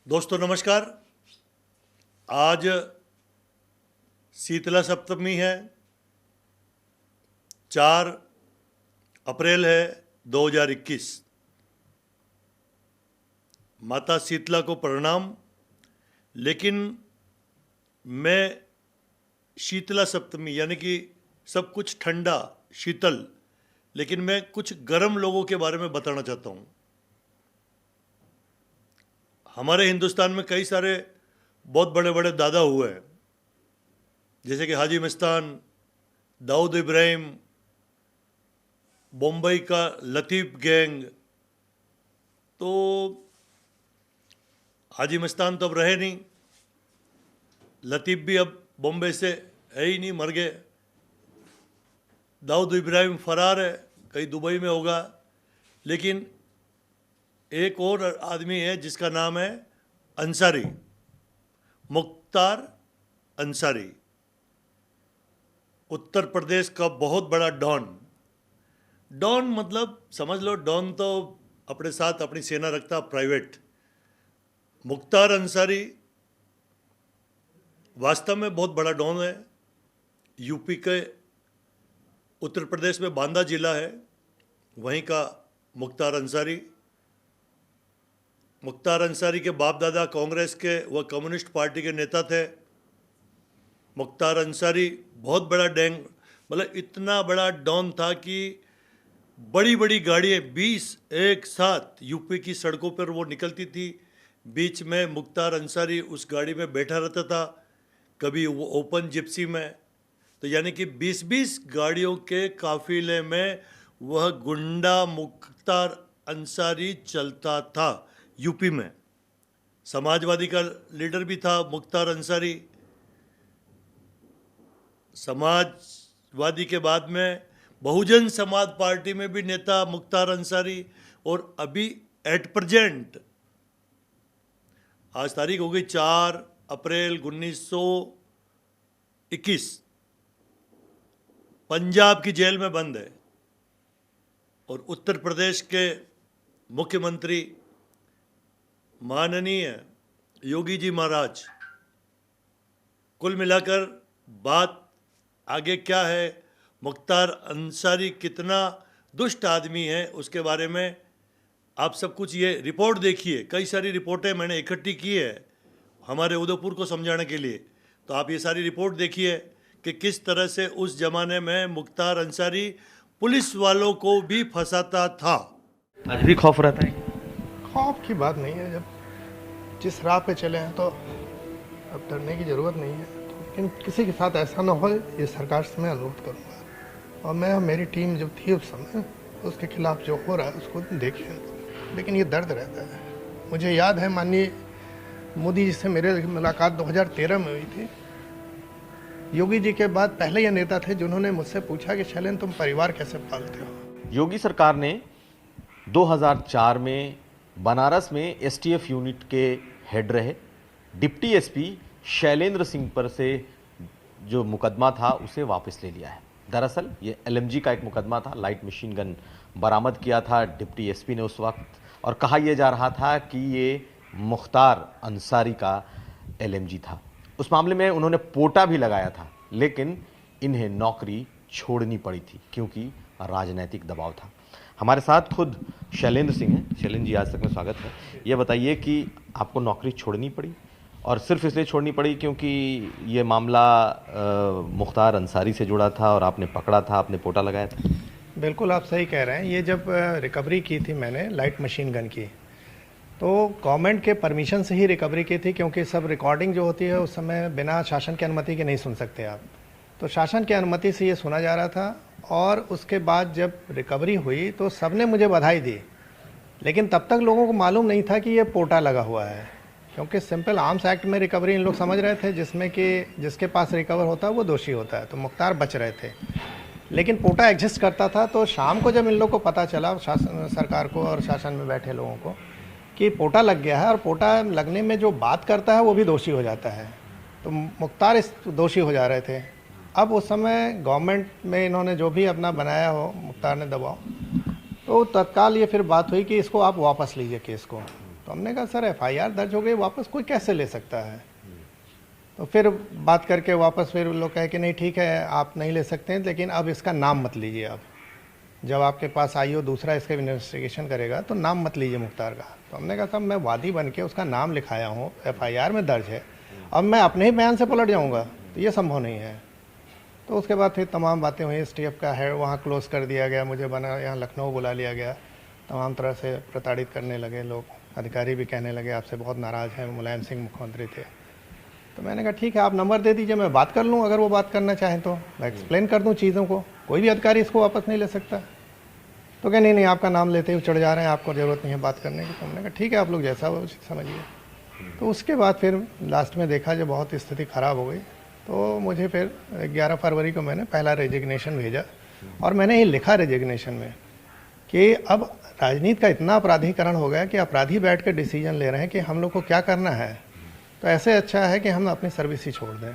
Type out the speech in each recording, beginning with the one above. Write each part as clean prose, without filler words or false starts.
दोस्तों नमस्कार। आज शीतला सप्तमी है, 4 अप्रैल है 2021। माता शीतला को प्रणाम। लेकिन मैं शीतला सप्तमी यानी कि सब कुछ ठंडा शीतल, लेकिन मैं कुछ गर्म लोगों के बारे में बताना चाहता हूँ। हमारे हिंदुस्तान में कई सारे बहुत बड़े बड़े दादा हुए हैं, जैसे कि हाजी मस्तान, दाऊद इब्राहिम, बम्बई का लतीफ़ गैंग। तो हाजी मस्तान तो अब रहे नहीं, लतीफ़ भी अब बम्बई से है ही नहीं, मर गए। दाऊद इब्राहिम फरार है, कहीं दुबई में होगा। लेकिन एक और आदमी है जिसका नाम है अंसारी, मुख्तार अंसारी, उत्तर प्रदेश का बहुत बड़ा डॉन। डॉन मतलब समझ लो, डॉन तो अपने साथ अपनी सेना रखता प्राइवेट। मुख्तार अंसारी वास्तव में बहुत बड़ा डॉन है। यूपी के उत्तर प्रदेश में बांदा जिला है, वहीं का मुख्तार अंसारी। मुख्तार अंसारी के बाप दादा कांग्रेस के व कम्युनिस्ट पार्टी के नेता थे। मुख्तार अंसारी बहुत बड़ा डैंग, मतलब इतना बड़ा डॉन था कि बड़ी बड़ी गाड़ियाँ 20 एक साथ यूपी की सड़कों पर वो निकलती थी। बीच में मुख्तार अंसारी उस गाड़ी में बैठा रहता था, कभी वो ओपन जिप्सी में। तो यानी कि 20-20 गाड़ियों के काफिले में वह गुंडा मुख्तार अंसारी चलता था यूपी में। समाजवादी का लीडर भी था मुख्तार अंसारी। समाजवादी के बाद में बहुजन समाज पार्टी में भी नेता मुख्तार अंसारी। और अभी एट प्रेजेंट, आज तारीख हो गई 4 अप्रैल 1921, पंजाब की जेल में बंद है। और उत्तर प्रदेश के मुख्यमंत्री माननीय योगी जी महाराज। कुल मिलाकर बात आगे क्या है, मुख्तार अंसारी कितना दुष्ट आदमी है, उसके बारे में आप सब कुछ ये रिपोर्ट देखिए। कई सारी रिपोर्टें मैंने इकट्ठी की है हमारे उदयपुर को समझाने के लिए। तो आप ये सारी रिपोर्ट देखिए कि किस तरह से उस ज़माने में मुख्तार अंसारी पुलिस वालों को भी फंसाता था। आज भी खौफ रहता है? खौफ की बात नहीं है, जब जिस राह पे चले हैं तो अब डरने की ज़रूरत नहीं है। लेकिन किसी के साथ ऐसा ना हो, ये सरकार से मैं अनुरोध करूँगा। और मैं, मेरी टीम जब थी उस समय, उसके खिलाफ जो हो रहा है उसको देखें। लेकिन ये दर्द रहता है। मुझे याद है माननीय मोदी जी से मेरे मुलाकात 2013 में हुई थी। योगी जी के बाद पहले ये नेता थे जिन्होंने मुझसे पूछा कि शैलेंद्र तुम परिवार कैसे पालते हो। योगी सरकार ने 2004 में बनारस में एसटीएफ यूनिट के हेड रहे डिप्टी एसपी शैलेंद्र सिंह पर से जो मुकदमा था उसे वापस ले लिया है। दरअसल ये एलएमजी का एक मुकदमा था, लाइट मशीन गन बरामद किया था डिप्टी एसपी ने उस वक्त, और कहा यह जा रहा था कि ये मुख्तार अंसारी का एलएमजी था। उस मामले में उन्होंने पोटा भी लगाया था, लेकिन इन्हें नौकरी छोड़नी पड़ी थी क्योंकि राजनीतिक दबाव था। हमारे साथ खुद शैलेंद्र सिंह हैं। शैलेंद्र जी, आज तक में स्वागत है। ये बताइए कि आपको नौकरी छोड़नी पड़ी, और सिर्फ इसलिए छोड़नी पड़ी क्योंकि ये मामला मुख्तार अंसारी से जुड़ा था और आपने पकड़ा था, आपने पोटा लगाया था? बिल्कुल आप सही कह रहे हैं। ये जब रिकवरी की थी मैंने लाइट मशीन गन की, तो गवर्नमेंट के परमिशन से ही रिकवरी की थी, क्योंकि सब रिकॉर्डिंग जो होती है उस समय बिना शासन की अनुमति के नहीं सुन सकते आप। तो शासन की अनुमति से ये सुना जा रहा था। और उसके बाद जब रिकवरी हुई तो सबने मुझे बधाई दी, लेकिन तब तक लोगों को मालूम नहीं था कि ये पोटा लगा हुआ है, क्योंकि सिंपल आर्म्स एक्ट में रिकवरी इन लोग समझ रहे थे, जिसमें कि जिसके पास रिकवर होता है वो दोषी होता है। तो मुख्तार बच रहे थे, लेकिन पोटा एग्जिस्ट करता था। तो शाम को जब इन लोग को पता चला, शासन, सरकार को और शासन में बैठे लोगों को, कि पोटा लग गया है और पोटा लगने में जो बात करता है वो भी दोषी हो जाता है, तो मुख्तार इस दोषी हो जा रहे थे। अब उस समय गवर्नमेंट में इन्होंने जो भी अपना बनाया हो, मुख्तार ने दबाव, तो तत्काल ये फिर बात हुई कि इसको आप वापस लीजिए केस को। तो हमने कहा सर एफआईआर दर्ज हो गई, वापस कोई कैसे ले सकता है। तो फिर बात करके वापस फिर लोग कहे कि नहीं ठीक है आप नहीं ले सकते हैं, लेकिन अब इसका नाम मत लीजिए। अब जब आपके पास आईओ दूसरा इसका इन्वेस्टिगेशन करेगा तो नाम मत लीजिए मुख्तार का। तो हमने कहा साहब मैं वादी बन के उसका नाम लिखाया हूँ, एफआईआर में दर्ज है, अब मैं अपने ही बयान से पलट जाऊँगा तो ये संभव नहीं है। तो उसके बाद फिर तमाम बातें हुई, एसटीएफ का है वहाँ क्लोज कर दिया गया, मुझे बना यहाँ लखनऊ बुला लिया गया, तमाम तरह से प्रताड़ित करने लगे लोग, अधिकारी भी कहने लगे आपसे बहुत नाराज़ हैं, मुलायम सिंह मुख्यमंत्री थे। तो मैंने कहा ठीक है आप नंबर दे दीजिए, मैं बात कर लूँ, अगर वो बात करना चाहें तो मैं एक्सप्लेन कर दूँ चीज़ों को, कोई भी अधिकारी इसको वापस नहीं ले सकता। तो कहे नहीं आपका नाम लेते ही चढ़ जा रहे हैं, आपको ज़रूरत नहीं है बात करने की। तो हमने कहा ठीक है आप लोग जैसा हो समझिए। तो उसके बाद फिर लास्ट में देखा जब बहुत स्थिति ख़राब हो गई तो मुझे फिर 11 फरवरी को मैंने पहला रेजिग्नेशन भेजा, और मैंने ये लिखा रेजिग्नेशन में कि अब राजनीति का इतना अपराधीकरण हो गया कि अपराधी बैठ कर डिसीजन ले रहे हैं कि हम लोग को क्या करना है, तो ऐसे अच्छा है कि हम अपनी सर्विस ही छोड़ दें।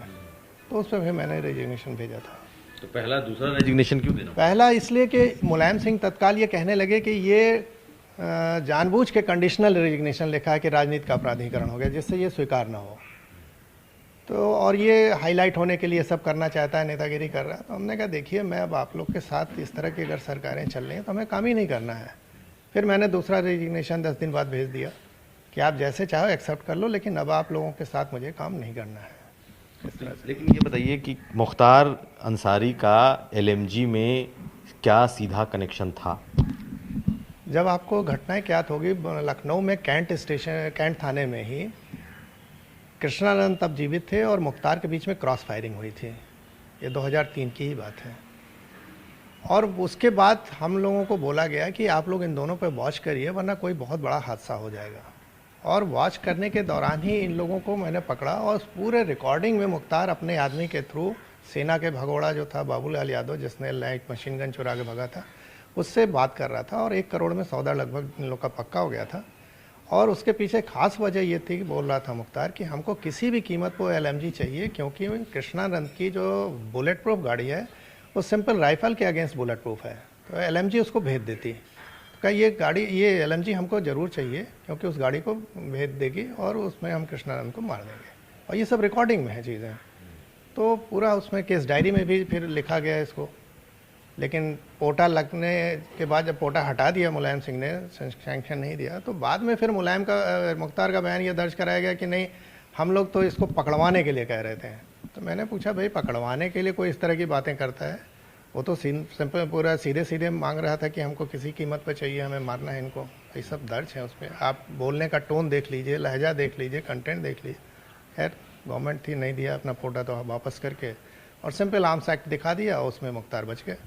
तो उस पर फिर मैंने रेजिग्नेशन भेजा था। तो पहला दूसरा रेजिग्नेशन क्यों देना? पहला इसलिए कि मुलायम सिंह तत्काल ये कहने लगे कि ये जानबूझ के कंडीशनल रेजिग्नेशन लिखा है कि राजनीति का अपराधीकरण हो गया, जिससे ये स्वीकार ना हो। तो और ये हाईलाइट होने के लिए सब करना चाहता है, नेतागिरी कर रहा है। तो हमने कहा देखिए मैं अब आप लोग के साथ इस तरह की अगर सरकारें चल रही हैं तो हमें काम ही नहीं करना है। फिर मैंने दूसरा रेजिग्नेशन 10 दिन बाद भेज दिया कि आप जैसे चाहो एक्सेप्ट कर लो, लेकिन अब आप लोगों के साथ मुझे काम नहीं करना है। इस तरह से। लेकिन ये बताइए कि मुख्तार अंसारी का एलएमजी में क्या सीधा कनेक्शन था? जब आपको घटनाएं क्या होगी, लखनऊ में कैंट थाने में ही कृष्णानंद तब जीवित थे और मुख्तार के बीच में क्रॉस फायरिंग हुई थी। ये 2003 की ही बात है। और उसके बाद हम लोगों को बोला गया कि आप लोग इन दोनों पे वॉच करिए वरना कोई बहुत बड़ा हादसा हो जाएगा। और वॉच करने के दौरान ही इन लोगों को मैंने पकड़ा, और उस पूरे रिकॉर्डिंग में मुख्तार अपने आदमी के थ्रू सेना के भगोड़ा जो था बाबूलाल यादव, जिसने लाइट मशीन गन चुरा के भगा था, उससे बात कर रहा था, और 1 करोड़ में सौदा लगभग इन लोग का पक्का हो गया था। और उसके पीछे खास वजह ये थी कि बोल रहा था मुख्तार कि हमको किसी भी कीमत पर एलएमजी चाहिए, क्योंकि कृष्णानंद की जो बुलेट प्रूफ गाड़ी है वो सिंपल राइफल के अगेंस्ट बुलेट प्रूफ है, तो एलएमजी उसको भेज देती। तो ये गाड़ी, ये एलएमजी हमको ज़रूर चाहिए क्योंकि उस गाड़ी को भेज देगी और उसमें हम कृष्णानंद को मार देंगे। और ये सब रिकॉर्डिंग में है चीज़ें। तो पूरा उसमें केस डायरी में भी फिर लिखा गया इसको। लेकिन पोटा लगने के बाद जब पोटा हटा दिया मुलायम सिंह ने, सैंक्शन नहीं दिया, तो बाद में फिर मुख्तार का बयान ये दर्ज कराया गया कि नहीं हम लोग तो इसको पकड़वाने के लिए कह रहे थे। तो मैंने पूछा भाई पकड़वाने के लिए कोई इस तरह की बातें करता है? वो तो सिंपल पूरा सीधे सीधे मांग रहा था कि हमको किसी कीमत पर चाहिए, हमें मारना है इनको। ये सब दर्ज है उसमें, आप बोलने का टोन देख लीजिए, लहजा देख लीजिए, कंटेंट देख लीजिए। खैर गवर्नमेंट थी, नहीं दिया अपना पोटा तो वापस करके, और सिंपल आर्म्स एक्ट दिखा दिया, उसमें मुख्तार बच गए।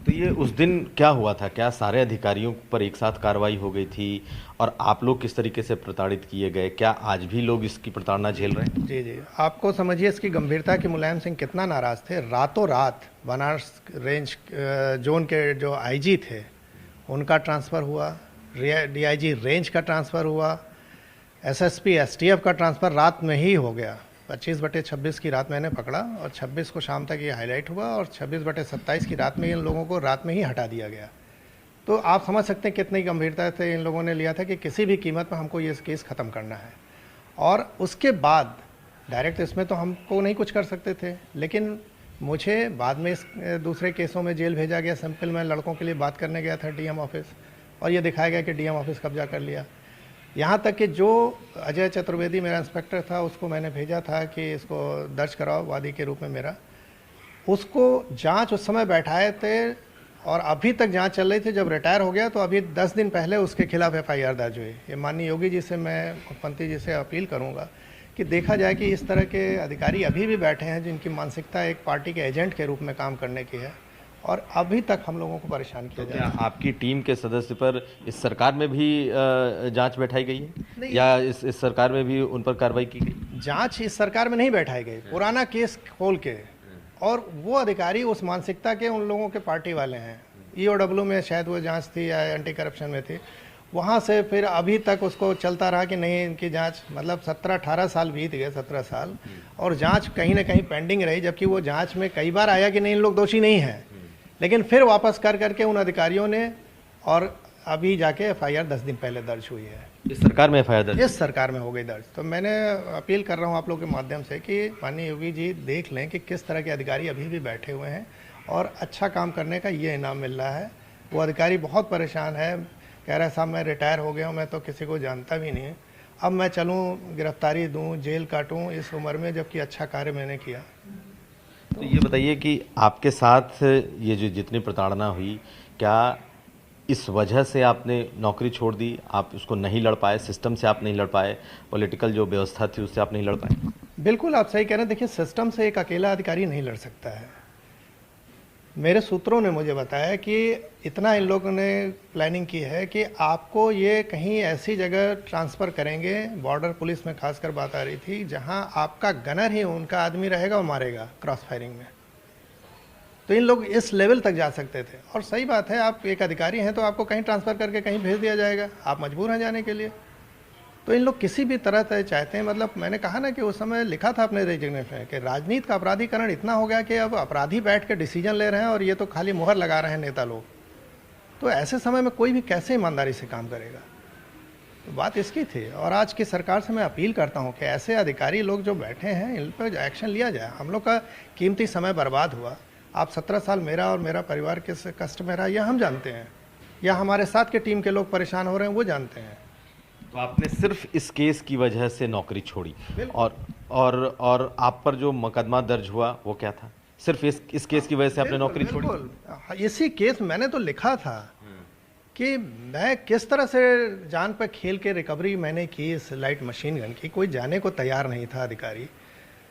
तो ये उस दिन क्या हुआ था? क्या सारे अधिकारियों पर एक साथ कार्रवाई हो गई थी और आप लोग किस तरीके से प्रताड़ित किए गए? क्या आज भी लोग इसकी प्रताड़ना झेल रहे हैं? जी जी, आपको समझिए इसकी गंभीरता कि मुलायम सिंह कितना नाराज़ थे। रातों रात बनारस रेंज जोन के जो आईजी थे उनका ट्रांसफ़र हुआ, डीआईजी रेंज का ट्रांसफ़र हुआ, एसएसपी एसटीएफ का ट्रांसफ़र रात में ही हो गया। 25/26 की रात मैंने पकड़ा और 26 को शाम तक ये हाईलाइट हुआ, और 26/27 की रात में इन लोगों को रात में ही हटा दिया गया। तो आप समझ सकते हैं कितनी गंभीरता से इन लोगों ने लिया था कि किसी भी कीमत पर हमको ये केस ख़त्म करना है। और उसके बाद डायरेक्ट इसमें तो हमको नहीं कुछ कर सकते थे, लेकिन मुझे बाद में इस दूसरे केसों में जेल भेजा गया। सिंपल मैं लड़कों के लिए बात करने गया था डीएम ऑफिस, और ये दिखाया गया कि डीएम ऑफिस कब्जा कर लिया। यहाँ तक कि जो अजय चतुर्वेदी मेरा इंस्पेक्टर था उसको मैंने भेजा था कि इसको दर्ज कराओ वादी के रूप में मेरा, उसको जांच उस समय बैठाए थे और अभी तक जांच चल रही थी। जब रिटायर हो गया तो अभी 10 दिन पहले उसके खिलाफ एफआईआर दर्ज हुई। ये माननीय योगी जी से, मैं मुख्यमंत्री जी से अपील करूँगा कि देखा जाए कि इस तरह के अधिकारी अभी भी बैठे हैं जिनकी मानसिकता एक पार्टी के एजेंट के रूप में काम करने की है, और अभी तक हम लोगों को परेशान किया जा रहा है। आपकी टीम के सदस्य पर इस सरकार में भी जांच बैठाई गई है या इस सरकार में भी उन पर कार्रवाई की गई? जांच इस सरकार में नहीं बैठाई गई, पुराना केस खोल के, और वो अधिकारी उस मानसिकता के उन लोगों के पार्टी वाले हैं। ईओडब्ल्यू में शायद वो जांच थी या एंटी करप्शन में थी, वहाँ से फिर अभी तक उसको चलता रहा कि नहीं इनकी जांच, मतलब 17-18 साल बीत गए, 17 साल, और जांच कहीं ना कहीं पेंडिंग रही। जबकि वो जांच में कई बार आया कि नहीं इन लोग दोषी नहीं हैं, लेकिन फिर वापस कर करके उन अधिकारियों ने, और अभी जाके एफआईआर 10 दिन पहले दर्ज हुई है। इस सरकार में एफआईआर दर्ज? इस सरकार में हो गई दर्ज। तो मैंने अपील कर रहा हूँ आप लोग के माध्यम से कि माननीय योगी जी देख लें कि किस तरह के अधिकारी अभी भी बैठे हुए हैं और अच्छा काम करने का ये इनाम मिल रहा है। वो अधिकारी बहुत परेशान है, कह रहा है साहब मैं रिटायर हो गया हूँ, मैं तो किसी को जानता भी नहीं, अब मैं चलूँ गिरफ्तारी दूँ, जेल काटूँ इस उम्र में, जबकि अच्छा कार्य मैंने किया। तो ये बताइए कि आपके साथ ये जो जितनी प्रताड़ना हुई, क्या इस वजह से आपने नौकरी छोड़ दी? आप उसको नहीं लड़ पाए, सिस्टम से आप नहीं लड़ पाए, पॉलिटिकल जो व्यवस्था थी उससे आप नहीं लड़ पाए? बिल्कुल आप सही कह रहे हैं। देखिए, सिस्टम से एक अकेला अधिकारी नहीं लड़ सकता है। मेरे सूत्रों ने मुझे बताया कि इतना इन लोगों ने प्लानिंग की है कि आपको ये कहीं ऐसी जगह ट्रांसफ़र करेंगे, बॉर्डर पुलिस में खासकर बात आ रही थी, जहां आपका गनर ही उनका आदमी रहेगा और मारेगा क्रॉस फायरिंग में। तो इन लोग इस लेवल तक जा सकते थे। और सही बात है, आप एक अधिकारी हैं तो आपको कहीं ट्रांसफ़र करके कहीं भेज दिया जाएगा, आप मजबूर हैं जाने के लिए। तो इन लोग किसी भी तरह से चाहते हैं, मतलब मैंने कहा ना कि उस समय लिखा था अपने रेजिग्नेशन में कि राजनीति का अपराधीकरण इतना हो गया कि अब अपराधी बैठ के डिसीजन ले रहे हैं और ये तो खाली मुहर लगा रहे हैं नेता लोग। तो ऐसे समय में कोई भी कैसे ईमानदारी से काम करेगा? तो बात इसकी थी। और आज की सरकार से मैं अपील करता हूँ कि ऐसे अधिकारी लोग जो बैठे हैं इन पर एक्शन लिया जाए। हम लोग का कीमती समय बर्बाद हुआ। आप 17 साल मेरा और मेरा परिवार किस कष्ट में रहा यह हम जानते हैं, या हमारे साथ के टीम के लोग परेशान हो रहे हैं वो जानते हैं। तो आपने सिर्फ इस केस की वजह से नौकरी छोड़ी, और आप पर जो मुकदमा दर्ज हुआ वो क्या था? सिर्फ इस केस की वजह से आपने नौकरी छोड़ी? बिल्कुल, इसी केस मैंने तो लिखा था कि मैं किस तरह से जान पर खेल के रिकवरी मैंने की इस लाइट मशीन गन की। कोई जाने को तैयार नहीं था अधिकारी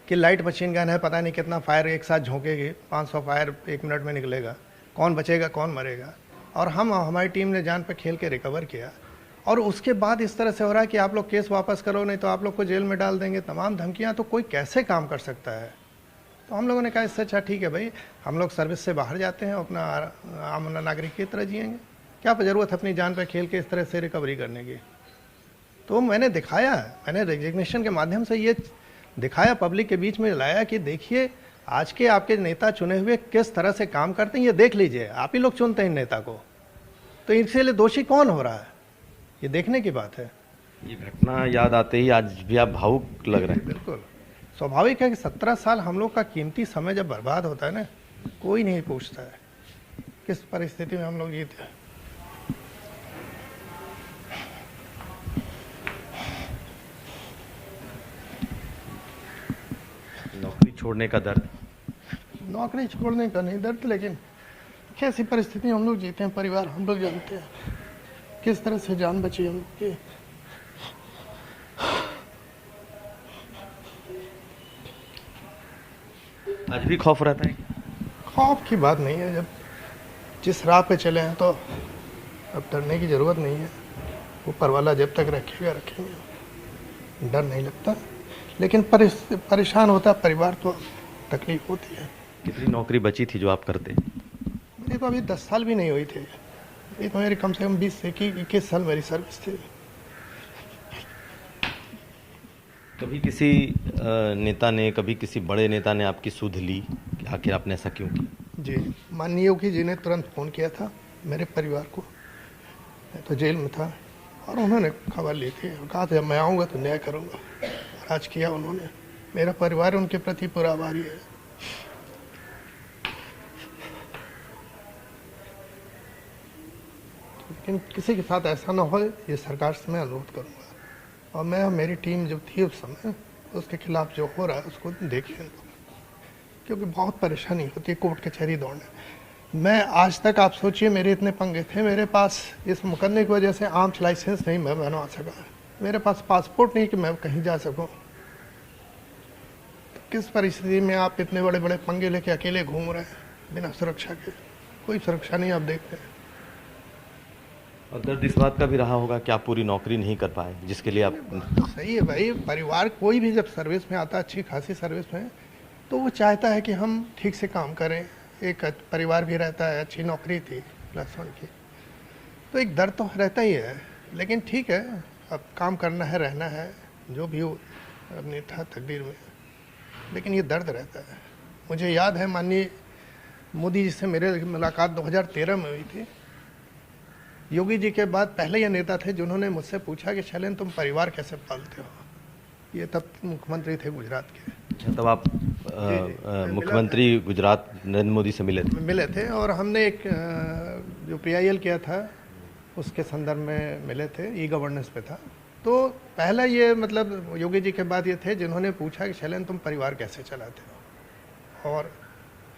कि लाइट मशीन गन है, पता नहीं कितना फायर एक साथ झोंकेगी, 500 फायर 1 मिनट में निकलेगा, कौन बचेगा कौन मरेगा। और हमारी टीम ने जान पर खेल के रिकवर किया। और उसके बाद इस तरह से हो रहा है कि आप लोग केस वापस करो, नहीं तो आप लोग को जेल में डाल देंगे, तमाम धमकियां। तो कोई कैसे काम कर सकता है? तो हम लोगों ने कहा इससे अच्छा ठीक है भाई, हम लोग सर्विस से बाहर जाते हैं, अपना आम नागरिक की तरह जिएंगे, क्या ज़रूरत है अपनी जान पर खेल के इस तरह से रिकवरी करने की। तो मैंने दिखाया, मैंने रेजिग्नेशन के माध्यम से ये दिखाया, पब्लिक के बीच में लाया कि देखिए आज के आपके नेता चुने हुए किस तरह से काम करते हैं, ये देख लीजिए। आप ही लोग चुनते हैं नेता को, तो इसीलिए दोषी कौन हो रहा है ये देखने की बात है। ये घटना याद आते ही आज भी आप भावुक लग रहे हैं। बिल्कुल स्वाभाविक है कि 17 साल हम लोग का कीमती समय जब बर्बाद होता है ना, कोई नहीं पूछता है किस परिस्थिति में हम लोग जीते। नौकरी छोड़ने का दर्द? नौकरी छोड़ने का नहीं दर्द, लेकिन कैसी परिस्थिति हम लोग जीते हैं, परिवार हम लोग जानते हैं किस तरह से जान बची हम लोग की। आज भी खौफ रहता है? खौफ की बात नहीं है, जब जिस राह पे चले हैं तो अब डरने की ज़रूरत नहीं है। ऊपर वाला जब तक रखेगा रखेंगे, डर नहीं लगता। लेकिन परेशान होता परिवार, तो तकलीफ होती है। कितनी नौकरी बची थी जो आप करते? मेरी तो अभी 10 साल भी नहीं हुई थी। ये तो मेरी कम से कम 20 से 21 साल मेरी सर्विस थी। कभी किसी नेता ने, कभी किसी बड़े नेता ने आपकी सुध ली कि आखिर आपने ऐसा क्यों किया? जी, माननीय योगी जी ने तुरंत फ़ोन किया था मेरे परिवार को, मैं तो जेल में था, और उन्होंने खबर ली थी और कहा था जब मैं आऊँगा तो न्याय करूँगा। आज किया उन्होंने। मेरा परिवार उनके प्रति पूरा आभारी है। लेकिन किसी के साथ ऐसा ना हो, ये सरकार से मैं अनुरोध करूँगा। और मैं, मेरी टीम जो थी उस समय, उसके खिलाफ जो हो रहा है उसको देखिए, क्योंकि बहुत परेशानी होती है कोर्ट कचहरी दौड़ने। मैं आज तक, आप सोचिए मेरे इतने पंगे थे, मेरे पास इस मुकदमे की वजह से आर्म्स लाइसेंस नहीं मैं बनवा सका, मेरे पास पासपोर्ट नहीं कि मैं कहीं जा सकूं। तो किस परिस्थिति में आप इतने बड़े बड़े पंगे लेके अकेले घूम रहे हैं बिना सुरक्षा के? कोई सुरक्षा नहीं आप देखते हैं। और दर्द इस बात का भी रहा होगा कि आप पूरी नौकरी नहीं कर पाए, जिसके लिए आप... तो सही है भाई, परिवार कोई भी जब सर्विस में आता है, अच्छी खासी सर्विस में, तो वो चाहता है कि हम ठीक से काम करें। एक परिवार भी रहता है, अच्छी नौकरी थी +1 की, तो एक दर्द तो रहता ही है। लेकिन ठीक है, अब काम करना है, रहना है, जो भी हो अपनी था तकदीर में। लेकिन ये दर्द रहता है। मुझे याद है माननीय मोदी जी से मेरे मुलाकात 2013 में हुई थी। योगी जी के बाद पहले ये नेता थे जिन्होंने मुझसे पूछा कि शैलेंद्र तुम परिवार कैसे पालते हो। ये तब मुख्यमंत्री थे गुजरात के। तब आप मुख्यमंत्री गुजरात नरेंद्र मोदी से मिले थे और हमने एक जो PIL किया था उसके संदर्भ में मिले थे, ई-गवर्नेंस पे था। तो पहला ये मतलब योगी जी के बाद ये थे जिन्होंने पूछा कि शैलेंद्र तुम परिवार कैसे चलाते हो। और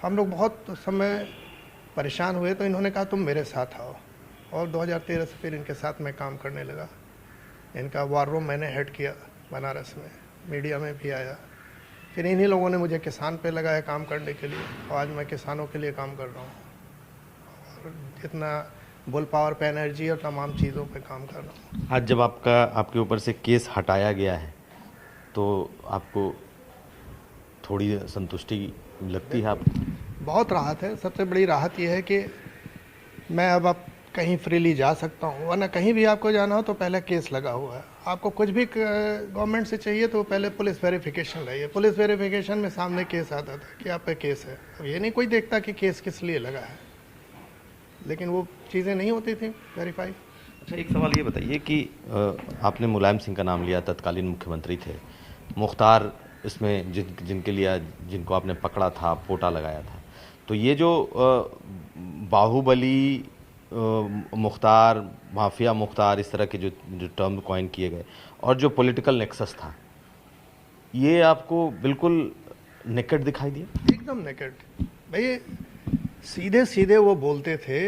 हम लोग बहुत उस समय परेशान हुए तो इन्होंने कहा तुम मेरे साथ आओ, और 2013 से फिर इनके साथ मैं काम करने लगा। इनका वार रूम मैंने हेड किया बनारस में, मीडिया में भी आया। फिर इन्हीं लोगों ने मुझे किसान पे लगाया काम करने के लिए, और आज मैं किसानों के लिए काम कर रहा हूँ। और जितना बुल पावर पे एनर्जी और तमाम चीज़ों पे काम कर रहा हूँ। आज जब आपके ऊपर से केस हटाया गया है तो आपको थोड़ी संतुष्टि लगती है? आपको बहुत राहत है। सबसे बड़ी राहत यह है कि मैं अब कहीं फ्रीली जा सकता हूँ, वरना कहीं भी आपको जाना हो तो पहले केस लगा हुआ है। आपको कुछ भी गवर्नमेंट से चाहिए तो पहले पुलिस वेरिफिकेशन रही। पुलिस वेरिफिकेशन में सामने केस आता था कि आप पे केस है। अब ये नहीं कोई देखता कि केस किस लिए लगा है, लेकिन वो चीज़ें नहीं होती थी वेरीफाई। अच्छा, एक सवाल ये बताइए कि आपने मुलायम सिंह का नाम लिया, तत्कालीन मुख्यमंत्री थे। मुख्तार इसमें जिनके लिए जिनको आपने पकड़ा था, पोटा लगाया था, तो ये जो बाहुबली मुख्तार, माफिया मुख्तार, इस तरह के जो टर्म कॉइन किए गए, और जो पॉलिटिकल नेक्सस था, ये आपको बिल्कुल नेकेड दिखाई दिया? एकदम नेकेड भाई। सीधे सीधे वो बोलते थे।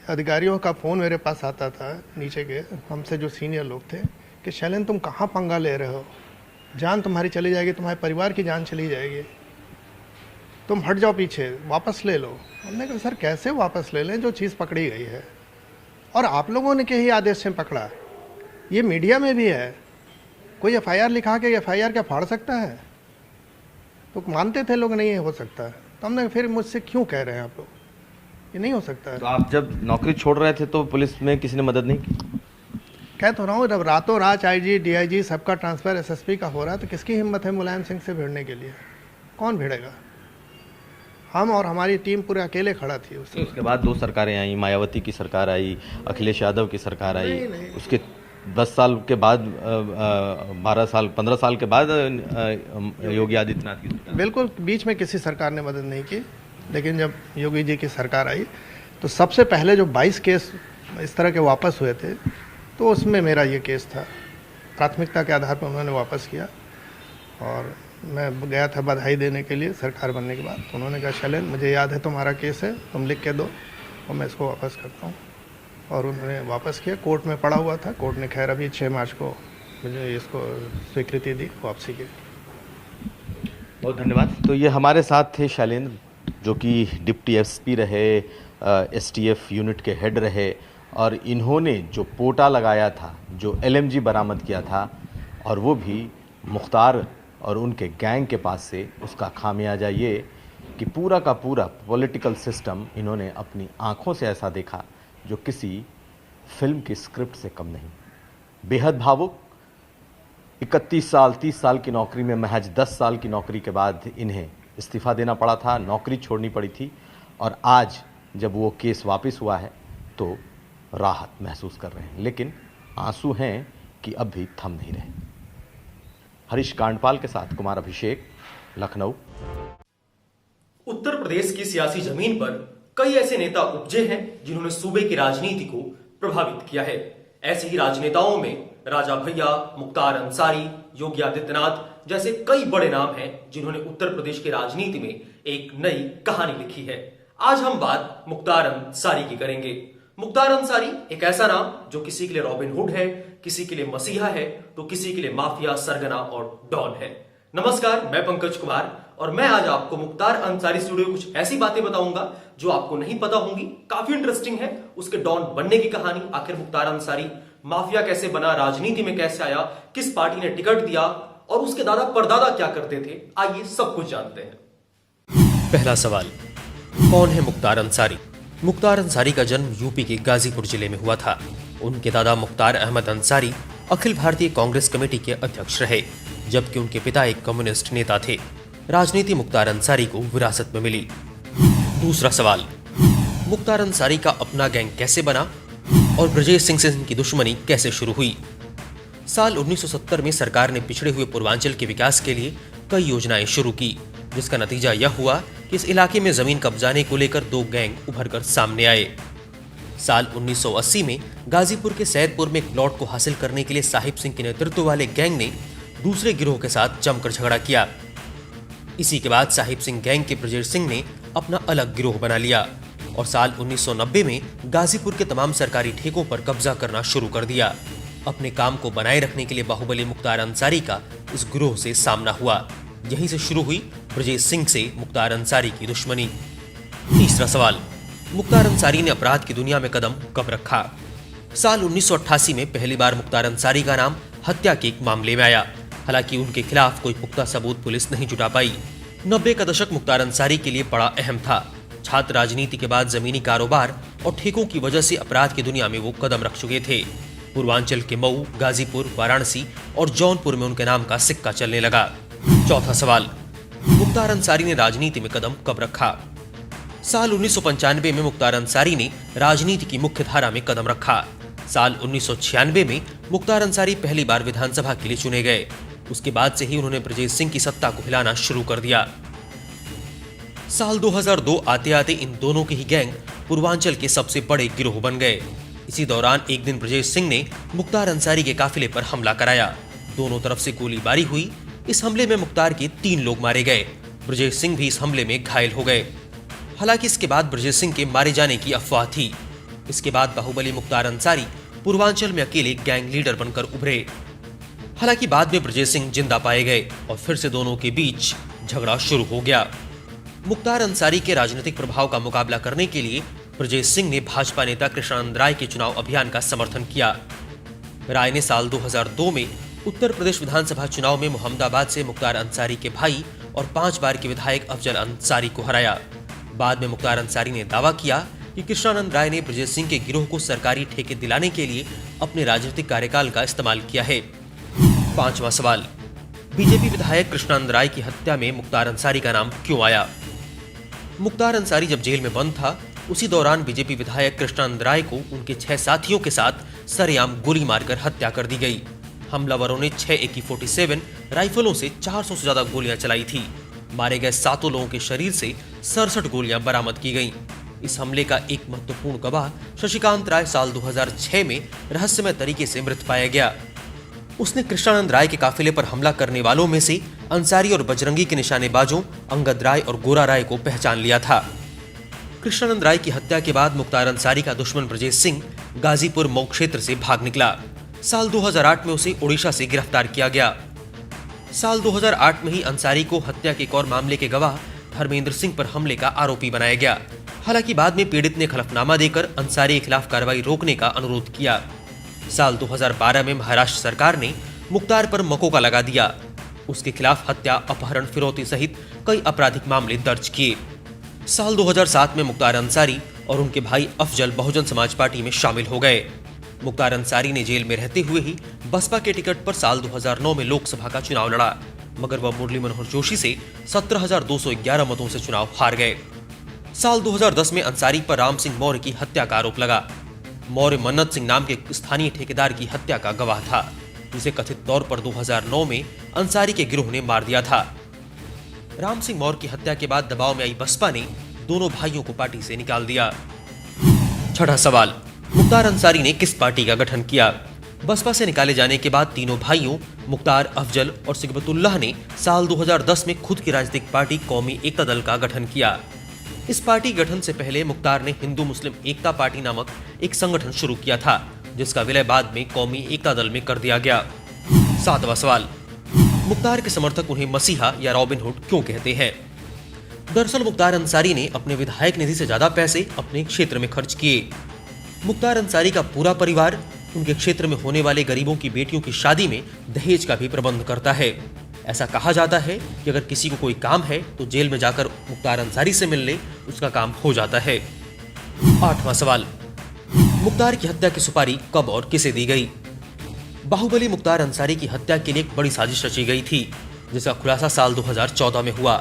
अधिकारियों का फ़ोन मेरे पास आता था, नीचे के हमसे जो सीनियर लोग थे, कि शैलेंद्र तुम कहाँ पंगा ले रहे हो, जान तुम्हारी चली जाएगी, तुम्हारे परिवार की जान चली जाएगी, तुम हट जाओ पीछे, वापस ले लो। हमने कहा सर कैसे वापस ले लें जो चीज़ पकड़ी गई है, और आप लोगों ने के ही आदेश से पकड़ा। ये मीडिया में भी है, कोई FIR लिखा के FIR क्या फाड़ सकता है? तो मानते थे लोग नहीं हो सकता है। तो हमने फिर मुझसे क्यों कह रहे हैं आप लोग, ये नहीं हो सकता है। तो आप जब नौकरी छोड़ रहे थे तो पुलिस में किसी ने मदद नहीं की? कह तो रहा हूँ, जब रातों रात IG DIG सबका ट्रांसफ़र SSP का हो रहा है तो किसकी हिम्मत है मुलायम सिंह से भिड़ने के लिए? कौन भिड़ेगा? हम और हमारी टीम पूरे अकेले खड़ा थी उसके बाद 2 सरकारें आई, मायावती की सरकार आई, अखिलेश यादव की सरकार आई, उसके 10 साल के बाद 12 साल 15 साल के बाद योगी आदित्यनाथ की सरकार। बिल्कुल, बीच में किसी सरकार ने मदद नहीं की, लेकिन जब योगी जी की सरकार आई तो सबसे पहले जो 22 केस इस तरह के वापस हुए थे, तो उसमें मेरा ये केस था। प्राथमिकता के आधार पर उन्होंने वापस किया, और मैं गया था बधाई देने के लिए सरकार बनने के बाद। तो उन्होंने कहा शैलेंद्र मुझे याद है तुम्हारा केस है, तुम लिख के दो और मैं इसको वापस करता हूँ। और उन्होंने वापस किया। कोर्ट में पड़ा हुआ था, कोर्ट ने खैर अभी 6 मार्च को मुझे इसको स्वीकृति दी वापसी की। बहुत धन्यवाद। तो ये हमारे साथ थे शैलेंद्र, जो कि डिप्टी SP रहे, STF यूनिट के हेड रहे, और इन्होंने जो पोटा लगाया था, जो LMG बरामद किया था, और वो भी मुख्तार और उनके गैंग के पास से, उसका खामियाजा ये कि पूरा का पूरा पॉलिटिकल सिस्टम इन्होंने अपनी आंखों से ऐसा देखा जो किसी फिल्म की स्क्रिप्ट से कम नहीं। बेहद भावुक। 31 साल 30 साल की नौकरी में महज 10 साल की नौकरी के बाद इन्हें इस्तीफा देना पड़ा था, नौकरी छोड़नी पड़ी थी, और आज जब वो केस वापस हुआ है तो राहत महसूस कर रहे हैं, लेकिन आंसू हैं कि अब भी थम नहीं रहे। हरीश कांडपाल के साथ कुमार अभिषेक, लखनऊ। उत्तर प्रदेश की सियासी जमीन पर कई ऐसे नेता उपजे हैं जिन्होंने सूबे की राजनीति को प्रभावित किया है। ऐसे ही राजनेताओं में राजा भैया, मुख्तार अंसारी, योगी आदित्यनाथ जैसे कई बड़े नाम हैं जिन्होंने उत्तर प्रदेश की राजनीति में एक नई कहानी लिखी है। आज हम बात मुख्तार अंसारी की करेंगे। मुख्तार अंसारी एक ऐसा नाम जो किसी के लिए रॉबिन हुड है, किसी के लिए मसीहा है, तो किसी के लिए माफिया, सरगना और डॉन है। नमस्कार, मैं पंकज कुमार, और मैं आज आपको मुख्तार अंसारी स्टूडियो कुछ ऐसी बातें बताऊंगा जो आपको नहीं पता होंगी। काफी इंटरेस्टिंग है उसके डॉन बनने की कहानी। आखिर मुख्तार अंसारी माफिया कैसे बना, राजनीति में कैसे आया, किस पार्टी ने टिकट दिया, और उसके दादा परदादा क्या करते थे, आइए सब कुछ जानते हैं। पहला सवाल, कौन है मुख्तार अंसारी? मुख्तार अंसारी का जन्म यूपी के गाजीपुर जिले में हुआ था। उनके दादा मुख्तार अहमद अंसारी अखिल भारतीय कांग्रेस कमेटी के अध्यक्ष रहे, जबकि उनके पिता एक कम्युनिस्ट नेता थे। राजनीति मुख्तार अंसारी को विरासत में मिली। दूसरा सवाल, मुख्तार अंसारी का अपना गैंग कैसे बना? और ब्रजेश सिंह से इनकी दुश्मनी कैसे शुरू हुई। साल 1970 में सरकार ने पिछड़े हुए पूर्वांचल के विकास के लिए कई योजनाएं शुरू की, जिसका नतीजा यह हुआ कि इस इलाके में जमीन कब्जाने को लेकर दो गैंग उभरकर सामने आए। साल 1980 में गाजीपुर के सैदपुर में एक प्लॉट को हासिल करने के लिए साहिब सिंह के नेतृत्व वाले गैंग ने दूसरे गिरोह के साथ जमकर झगड़ा किया। इसी के बाद साहिब सिंह गैंग के ब्रजेश सिंह ने अपना अलग गिरोह बना लिया और साल 1990 में गाजीपुर के तमाम सरकारी ठेकों पर कब्जा करना शुरू कर दिया। अपने काम को बनाए रखने के लिए बाहुबली मुख्तार अंसारी का इस गिरोह से सामना हुआ। यहीं से शुरू हुई ब्रजेश सिंह से मुख्तार अंसारी की दुश्मनी। तीसरा सवाल, मुख्तार अंसारी ने अपराध की दुनिया में कदम कब रखा? साल 1988 में पहली बार मुख्तार अंसारी का नाम हत्या के एक मामले में आया। हालांकि उनके खिलाफ कोई पुख्ता सबूत पुलिस नहीं जुटा पाई। 90 का दशक मुख्तार अंसारी के लिए बड़ा अहम था। छात्र राजनीति के बाद जमीनी कारोबार और ठेकों की वजह से अपराध की दुनिया में वो कदम रख चुके थे। पूर्वांचल के मऊ, गाजीपुर, वाराणसी और जौनपुर में उनके नाम का सिक्का चलने लगा। चौथा सवाल, मुख्तार अंसारी ने राजनीति में कदम कब रखा? साल 1995 में मुख्तार अंसारी ने राजनीति की मुख्य धारा में कदम रखा। साल 1996 में मुख्तार अंसारी पहली बार विधानसभा के लिए चुने गए। उसके बाद से ही उन्होंने ब्रजेश सिंह की सत्ता को हिलाना शुरू कर दिया। साल 2002 आते आते इन दोनों के ही गैंग पूर्वांचल के सबसे बड़े गिरोह बन गए। इसी दौरान एक दिन ब्रजेश सिंह ने मुख्तार अंसारी के काफिले पर हमला कराया। दोनों तरफ से गोलीबारी हुई। इस हमले में मुख्तार के 3 लोग मारे गए। ब्रजेश सिंह भी इस हमले में घायल हो गए। हालांकि इसके बाद ब्रजेश सिंह के मारे जाने की अफवाह थी। इसके बाद बाहुबली मुख्तार अंसारी पूर्वांचल में अकेले गैंग लीडर बनकर उभरे। हालांकि बाद में ब्रजेश सिंह जिंदा पाए गए और फिर से दोनों के बीच झगड़ा शुरू हो गया। मुख्तार अंसारी के राजनीतिक प्रभाव का मुकाबला करने के लिए ब्रजेश सिंह ने भाजपा नेता कृष्णानंद राय के चुनाव अभियान का समर्थन किया। राय ने साल 2002 में उत्तर प्रदेश विधानसभा चुनाव में मोहम्मदाबाद से मुख्तार अंसारी के भाई और 5 बार के विधायक अफजल अंसारी को हराया। बाद में मुख्तार अंसारी ने दावा किया कि कृष्णानंद राय ने ब्रजेश सिंह के गिरोह को सरकारी ठेके दिलाने के लिए अपने राजनीतिक कार्यकाल का इस्तेमाल किया है। पांचवा सवाल, बीजेपी विधायक कृष्णानंद राय की हत्या में मुख्तार अंसारी का नाम क्यों आया? मुख्तार अंसारी जब जेल में बंद था, उसी दौरान बीजेपी विधायक कृष्णानंद राय को उनके 6 साथियों के साथ सरेआम गोली मारकर हत्या कर दी गई। हमलावरों ने 6 AK-47 राइफलों से 400 से ज्यादा गोलियां चलाई थी। मारे गए 7 लोगों के शरीर से 67 गोलियां बरामद की गईं। इस हमले का एक महत्वपूर्ण गवाह शशिकांत राय साल 2006 में रहस्यमय तरीके से मृत पाया गया। उसने कृष्णानंद राय के काफिले पर हमला करने वालों में से अंसारी और बजरंगी के निशानेबाजों अंगद राय और गोरा राय को पहचान लिया था। कृष्णानंद राय की हत्या के बाद मुख्तार अंसारी का दुश्मन ब्रजेश सिंह गाजीपुर मऊ क्षेत्र से भाग निकला। साल 2008 में उसे ओडिशा से गिरफ्तार किया गया। साल 2008 में ही अंसारी को हत्या के एक और मामले के गवाह धर्मेंद्र सिंह पर हमले का आरोपी बनाया गया। हालांकि बाद में पीड़ित ने हलफनामा देकर अंसारी के खिलाफ कार्रवाई रोकने का अनुरोध किया। साल 2012 में महाराष्ट्र सरकार ने मुख्तार पर मकोका लगा दिया। उसके खिलाफ हत्या, अपहरण, फिरौती सहित कई आपराधिक मामले दर्ज किए। साल 2007 में मुख्तार अंसारी और उनके भाई अफजल बहुजन समाज पार्टी में शामिल हो गए। मुख्तार अंसारी ने जेल में रहते हुए ही बसपा के टिकट पर साल 2009 में लोकसभा का चुनाव लड़ा, मगर वह मुरली मनोहर जोशी से 17,211 मतों से चुनाव हार गए। साल 2010 में अंसारी पर राम सिंह मौर्य की हत्या का आरोप लगा। मौर्य मन्नत सिंह नाम के स्थानीय ठेकेदार की हत्या का गवाह था, जिसे कथित तौर पर 2009 में अंसारी के गिरोह ने मार दिया था। राम सिंह मौर्य की हत्या के बाद दबाव में आई बसपा ने दोनों भाइयों को पार्टी से निकाल दिया। छठा सवाल, मुख्तार अंसारी ने किस पार्टी का गठन किया? बसपा से निकाले जाने के बाद तीनों भाइयों मुख्तार, अफजल और सिगबतुल्लाह ने साल 2010 में खुद की राजनीतिक पार्टी कौमी एकता दल का गठन किया। इस पार्टी गठन से पहले मुख्तार ने हिंदू मुस्लिम एकता पार्टी नामक एक संगठन शुरू किया था, जिसका विलय बाद में कौमी एकता दल में कर दिया गया। सातवां सवाल, मुख्तार के समर्थक उन्हें मसीहा या रॉबिन हुड क्यों कहते हैं? दरअसल मुख्तार अंसारी ने अपने विधायक निधि से ज्यादा पैसे अपने क्षेत्र में खर्च किए। मुख्तार अंसारी का पूरा परिवार उनके क्षेत्र में होने वाले गरीबों की बेटियों की शादी में दहेज का भी प्रबंध करता है। ऐसा कहा जाता है कि अगर किसी को कोई काम है तो जेल में जाकर मुख्तार अंसारी से मिल ले, उसका काम हो जाता है। आठवां सवाल, मुख्तार की हत्या की सुपारी कब और किसे दी गई? बाहुबली मुख्तार अंसारी की हत्या के लिए एक बड़ी साजिश रची गई थी, जिसका खुलासा साल 2014 में हुआ।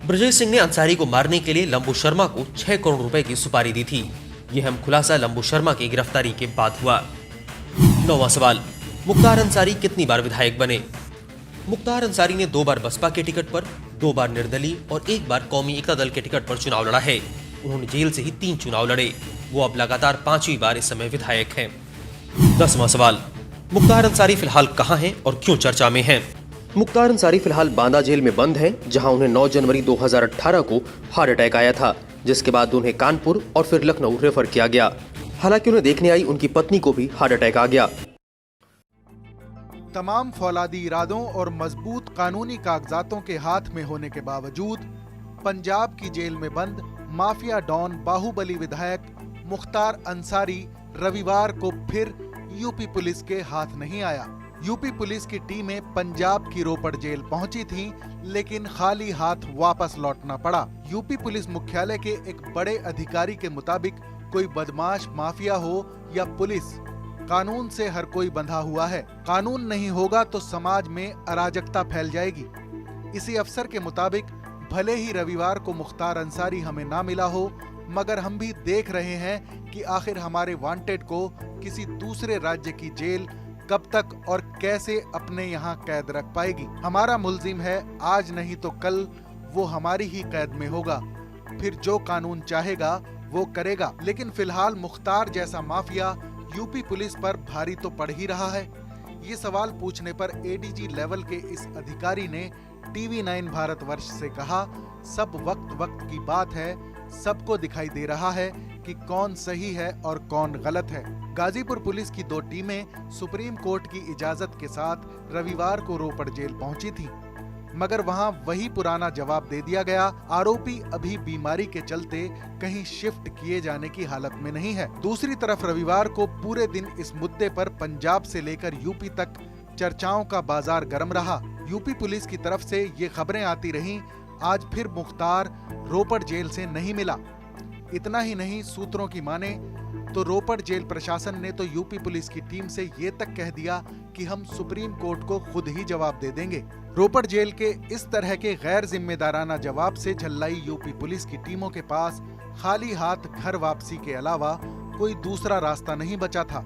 ब्रजेश सिंह ने अंसारी को मारने के लिए लंबू शर्मा को 6 करोड़ रुपए की सुपारी दी थी। ये अहम खुलासा लंबू शर्मा की गिरफ्तारी के बाद हुआ। 9वां सवाल, मुख्तार अंसारी कितनी बार विधायक बने? मुख्तार अंसारी ने 2 बार बसपा के टिकट पर, 2 बार निर्दलीय और 1 बार कौमी एकता दल के टिकट पर चुनाव लड़ा है। उन्होंने जेल से ही 3 चुनाव लड़े। वो अब लगातार 5वीं बार इस समय विधायक हैं। 10वां सवाल, मुख्तार अंसारी फिलहाल कहां हैं और क्यों चर्चा में हैं? मुख्तार अंसारी फिलहाल बांदा जेल में बंद हैं, जहां उन्हें 9 जनवरी 2018 को हार्ट अटैक आया था, जिसके बाद उन्हें कानपुर और फिर लखनऊ रेफर किया गया। हालांकि उन्हें देखने आई उनकी पत्नी को भी हार्ट अटैक आ गया। तमाम फौलादी इरादों और मजबूत कानूनी कागजातों के हाथ में होने के बावजूद पंजाब की जेल में बंद माफिया डॉन बाहुबली विधायक मुख्तार अंसारी रविवार को फिर यूपी पुलिस के हाथ नहीं आया। यूपी पुलिस की टीमें पंजाब की रोपड़ जेल पहुंची थीं, लेकिन खाली हाथ वापस लौटना पड़ा। यूपी पुलिस मुख्यालय के एक बड़े अधिकारी के मुताबिक कोई बदमाश माफिया हो या पुलिस, कानून से हर कोई बंधा हुआ है। कानून नहीं होगा तो समाज में अराजकता फैल जाएगी। इसी अफसर के मुताबिक भले ही रविवार को मुख्तार अंसारी हमें ना मिला हो, मगर हम भी देख रहे हैं कि आखिर हमारे वांटेड को किसी दूसरे राज्य की जेल कब तक और कैसे अपने यहाँ कैद रख पाएगी। हमारा मुल्जिम है, आज नहीं तो कल वो हमारी ही कैद में होगा, फिर जो कानून चाहेगा वो करेगा। लेकिन फिलहाल मुख्तार जैसा माफिया यूपी पुलिस पर भारी तो पड़ ही रहा है। ये सवाल पूछने पर एडीजी लेवल के इस अधिकारी ने TV9 भारतवर्ष से कहा, सब वक्त की बात है, सबको दिखाई दे रहा है कि कौन सही है और कौन गलत है। गाजीपुर पुलिस की 2 टीमें सुप्रीम कोर्ट की इजाजत के साथ रविवार को रोपड़ जेल पहुंची थीं, मगर वहां वही पुराना जवाब दे दिया गया। आरोपी अभी बीमारी के चलते कहीं शिफ्ट किए जाने की हालत में नहीं है। दूसरी तरफ रविवार को पूरे दिन इस मुद्दे पर पंजाब से लेकर यूपी तक चर्चाओं का बाजार गर्म रहा। यूपी पुलिस की तरफ से ये खबरें आती रहीं, आज फिर मुख्तार रोपड़ जेल से नहीं मिला। इतना ही नहीं, सूत्रों की माने तो रोपड़ जेल प्रशासन ने तो यूपी पुलिस की टीम से ये तक कह दिया कि हम सुप्रीम कोर्ट को खुद ही जवाब दे देंगे। रोपड़ जेल के इस तरह के गैर जिम्मेदाराना जवाब से झल्लाई यूपी पुलिस की टीमों के पास खाली हाथ घर वापसी के अलावा कोई दूसरा रास्ता नहीं बचा था।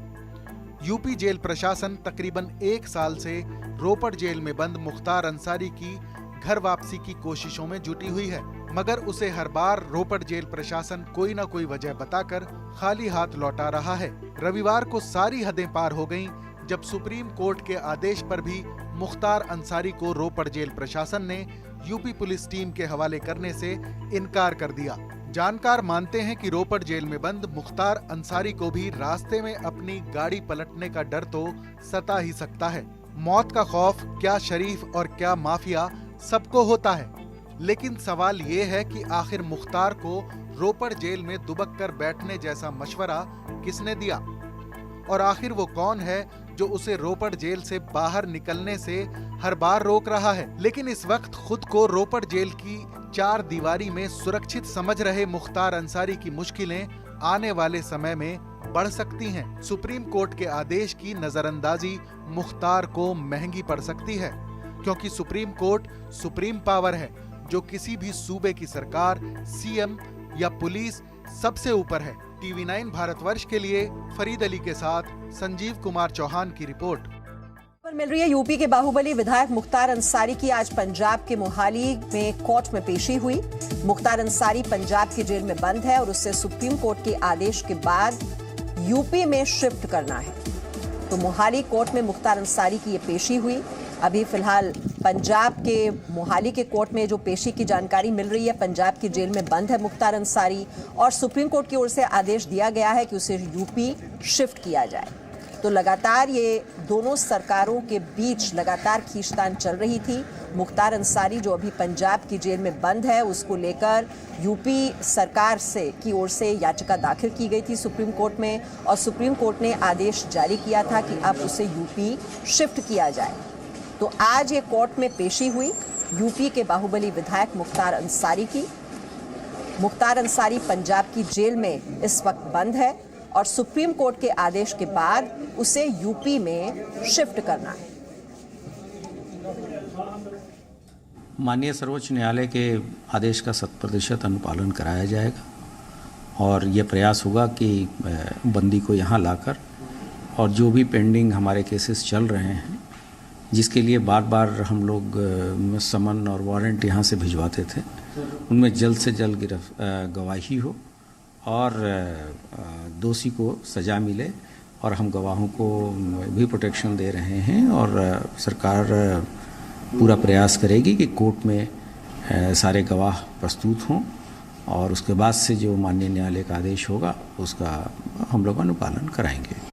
यूपी जेल प्रशासन तकरीबन 1 साल से रोपड़ जेल में बंद मुख्तार अंसारी की घर वापसी की कोशिशों में जुटी हुई है, मगर उसे हर बार रोपड़ जेल प्रशासन कोई न कोई वजह बताकर खाली हाथ लौटा रहा है। रविवार को सारी हदें पार हो गईं, जब सुप्रीम कोर्ट के आदेश पर भी मुख्तार अंसारी को रोपड़ जेल प्रशासन ने यूपी पुलिस टीम के हवाले करने से इनकार कर दिया। जानकार मानते हैं कि रोपड़ जेल में बंद मुख्तार अंसारी को भी रास्ते में अपनी गाड़ी पलटने का डर तो सता ही सकता है। मौत का खौफ क्या शरीफ और क्या माफिया सबको होता है, लेकिन सवाल ये है कि आखिर मुख्तार को रोपड़ जेल में दुबक कर बैठने जैसा मशवरा किसने दिया, और आखिर वो कौन है जो उसे रोपड़ जेल से बाहर निकलने से हर बार रोक रहा है। लेकिन इस वक्त खुद को रोपड़ जेल की 4 दीवारी में सुरक्षित समझ रहे मुख्तार अंसारी की मुश्किलें आने वाले समय में बढ़ सकती हैं। सुप्रीम कोर्ट के आदेश की नजरअंदाजी मुख्तार को महंगी पड़ सकती है, क्योंकि सुप्रीम कोर्ट सुप्रीम पावर है जो किसी भी सूबे की सरकार, सीएम या पुलिस सबसे ऊपर है। TV9 भारतवर्ष के लिए फरीद अली के साथ संजीव कुमार चौहान की रिपोर्ट। मिल रही है यूपी के बाहुबली विधायक मुख्तार अंसारी की आज पंजाब के मोहाली में कोर्ट में पेशी हुई। मुख्तार अंसारी पंजाब की जेल में बंद है और उससे सुप्रीम कोर्ट के आदेश के बाद यूपी में शिफ्ट करना है। तो मोहाली कोर्ट में मुख्तार अंसारी की ये पेशी हुई। अभी फिलहाल पंजाब के मोहाली के कोर्ट में जो पेशी की जानकारी मिल रही है, पंजाब की जेल में बंद है मुख्तार अंसारी और सुप्रीम कोर्ट की ओर से आदेश दिया गया है कि उसे यूपी शिफ्ट किया जाए। तो लगातार ये दोनों सरकारों के बीच लगातार खींचतान चल रही थी। मुख्तार अंसारी जो अभी पंजाब की जेल में बंद है, उसको लेकर यूपी सरकार से की ओर से याचिका दाखिल की गई थी सुप्रीम कोर्ट में, और सुप्रीम कोर्ट ने आदेश जारी किया था कि अब उसे यूपी शिफ्ट किया जाए। तो आज ये कोर्ट में पेशी हुई यूपी के बाहुबली विधायक मुख्तार अंसारी की। मुख्तार अंसारी पंजाब की जेल में इस वक्त बंद है और सुप्रीम कोर्ट के आदेश के बाद उसे यूपी में शिफ्ट करना है। माननीय सर्वोच्च न्यायालय के आदेश का 100% अनुपालन कराया जाएगा और ये प्रयास होगा कि बंदी को यहाँ लाकर और जो भी पेंडिंग हमारे केसेस चल रहे हैं, जिसके लिए बार बार हम लोग समन और वारंट यहाँ से भिजवाते थे, उनमें जल्द से जल्द गवाही हो और दोषी को सज़ा मिले। और हम गवाहों को भी प्रोटेक्शन दे रहे हैं और सरकार पूरा प्रयास करेगी कि कोर्ट में सारे गवाह प्रस्तुत हों और उसके बाद से जो माननीय न्यायालय का आदेश होगा उसका हम लोग अनुपालन कराएंगे।